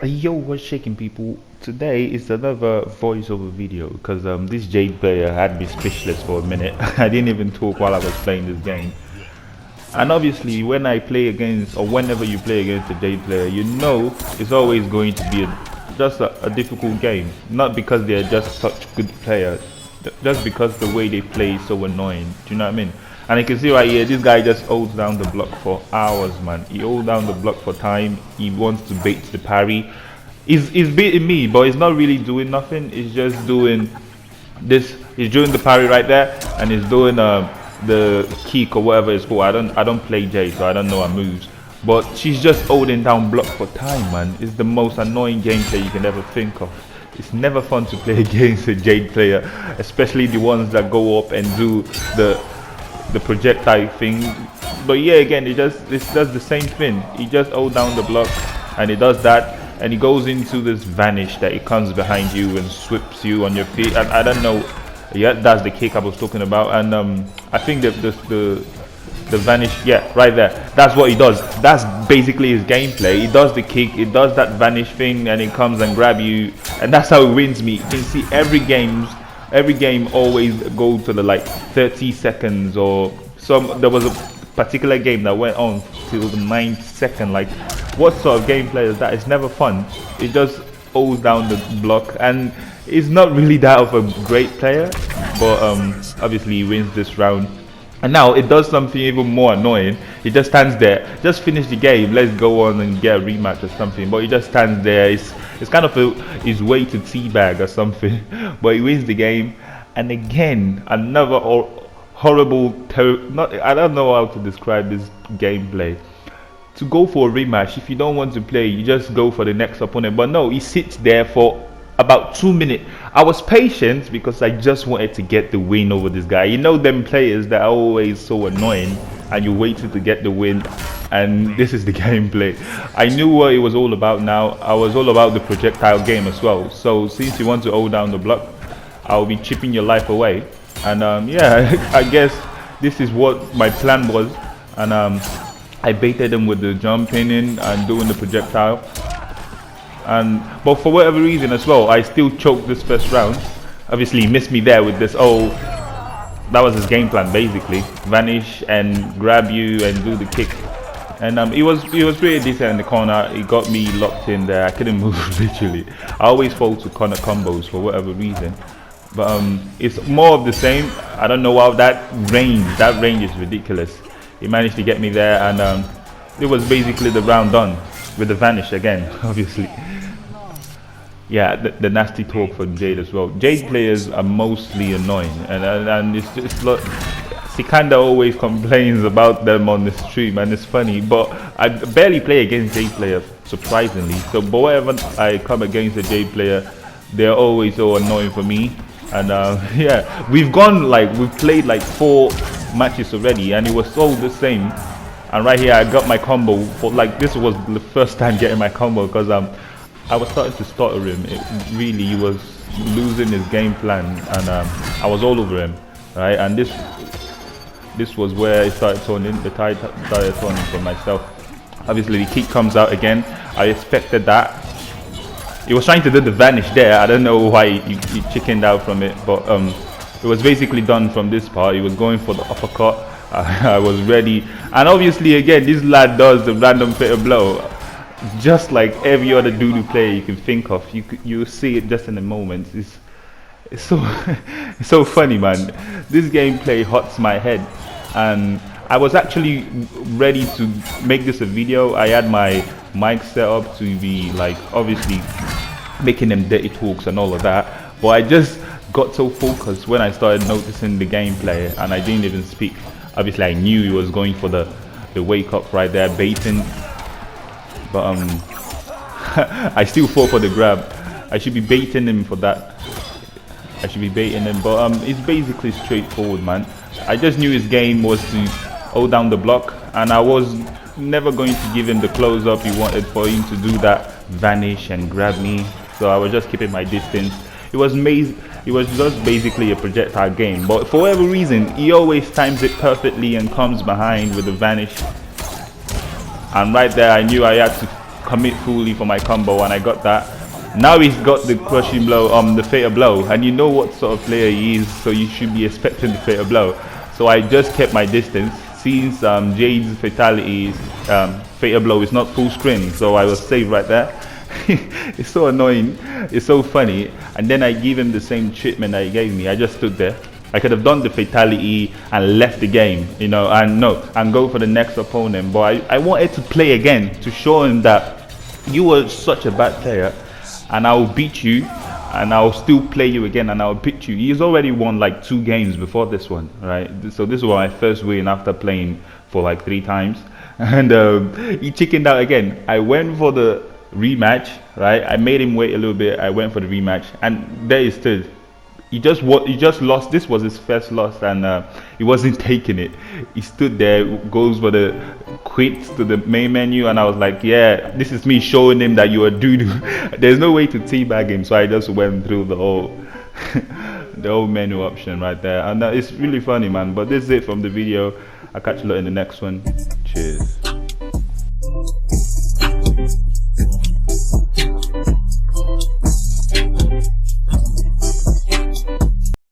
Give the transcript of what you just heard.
Yo, what's shaking, people? Today is another voiceover video because this Jade player had me speechless for a minute. I didn't even talk while I was playing this game. And obviously, when I play against, or whenever you play against a Jade player, you know it's always going to be just a difficult game. Not because they're just such good players, just because the way they play is so annoying. Do you know what I mean? And you can see right here, this guy just holds down the block for hours, man. He holds down the block for time. He wants to bait the parry. He's beating me, but he's not really doing nothing. He's just doing this. He's doing the parry right there, and he's doing the kick or whatever it's called. I don't play Jade, so I don't know her moves. But she's just holding down block for time, man. It's the most annoying gameplay you can ever think of. It's never fun to play against a Jade player, especially the ones that go up and do the projectile thing. But yeah, again, it does the same thing. He just hold down the block, and he does that, and he goes into this vanish that he comes behind you and sweeps you on your feet. I don't know. Yeah, that's the kick I was talking about, and I think that the vanish, yeah, right there, that's what he does. That's basically his gameplay. He does the kick, he does that vanish thing, and he comes and grab you, and that's how he wins me. You can see every game always go to the like 30 seconds or some. There was a particular game that went on till the 9th second. Like, what sort of gameplay is that? It's never fun. It just holds down the block, and he's not really that of a great player, but obviously he wins this round. And now it does something even more annoying. He just stands there, just finish the game, let's go on and get a rematch or something. But he just stands there. It's kind of his way to teabag or something. But he wins the game, and again another horrible. I don't know how to describe this gameplay. To go for a rematch, if you don't want to play, you just go for the next opponent. But no, he sits there for about 2 minutes. I was patient because I just wanted to get the win over this guy. You know them players that are always so annoying, and you waited to get the win, and this is the gameplay. I knew what it was all about now. I was all about the projectile game as well. So since you want to hold down the block, I'll be chipping your life away. And yeah, I guess this is what my plan was. And I baited him with the jumping in and doing the projectile. But for whatever reason as well, I still choked this first round. Obviously, he missed me there with this. Oh, that was his game plan basically: vanish and grab you and do the kick. And he was pretty decent in the corner. He got me locked in there. I couldn't move literally. I always fall to corner combos for whatever reason. But it's more of the same. I don't know how that range is ridiculous. He managed to get me there, and it was basically the round done with the vanish again, obviously. Yeah, the nasty talk for Jade as well. Jade players are mostly annoying, and it's like, she kind of always complains about them on the stream, and it's funny. But I barely play against Jade players, surprisingly. So, but whenever I come against a Jade player, they're always so annoying for me. And yeah, we've played like 4 matches already, and it was all the same. And right here I got my combo for, like, this was the first time getting my combo because I was starting to stutter him. He was losing his game plan, and I was all over him, right? And this was where it started turning, the tide started turning for myself. Obviously the kick comes out again. I expected that. He was trying to do the vanish there. I don't know why he chickened out from it, but it was basically done from this part. He was going for the uppercut. I was ready, and obviously again this lad does the random fatal blow, just like every other doo-doo player you can think of. You see it just in a moment. It's so it's so funny, man. This gameplay hots my head, and I was actually ready to make this a video. I had my mic set up to be like obviously making them dirty talks and all of that, but I just got so focused when I started noticing the gameplay, and I didn't even speak. Obviously I knew he was going for the wake up right there, baiting, but I still fought for the grab. I should be baiting him for that. I should be baiting him, but it's basically straightforward, man. I just knew his game was to hold down the block, and I was never going to give him the close up he wanted for him to do that vanish and grab me. So I was just keeping my distance. It was just basically a projectile game, but for whatever reason he always times it perfectly and comes behind with the vanish. And right there I knew I had to commit fully for my combo, and I got that. Now he's got the crushing blow, the fatal blow, and you know what sort of player he is, so you should be expecting the fatal blow. So I just kept my distance, since Jade's fatality, fatal blow is not full screen, so I was safe right there. It's so annoying, it's so funny. And then I give him the same treatment that he gave me. I just stood there. I could have done the fatality and left the game, you know, and go for the next opponent, but I wanted to play again to show him that you were such a bad player, and I'll beat you, and I'll still play you again, and I'll beat you. He's already won like 2 games before this one, right? So this was my first win after playing for like 3 times, and he chickened out again. I went for the rematch, right? I made him wait a little bit. I went for the rematch, and there he stood. He just lost. This was his first loss, and he wasn't taking it. He stood there, goes for the quits to the main menu, and I was like, yeah, this is me showing him that you're a dude. There's no way to teabag him, so I just went through the whole the whole menu option right there, and it's really funny, man. But this is it from the video. I'll catch you lot in the next one. Cheers.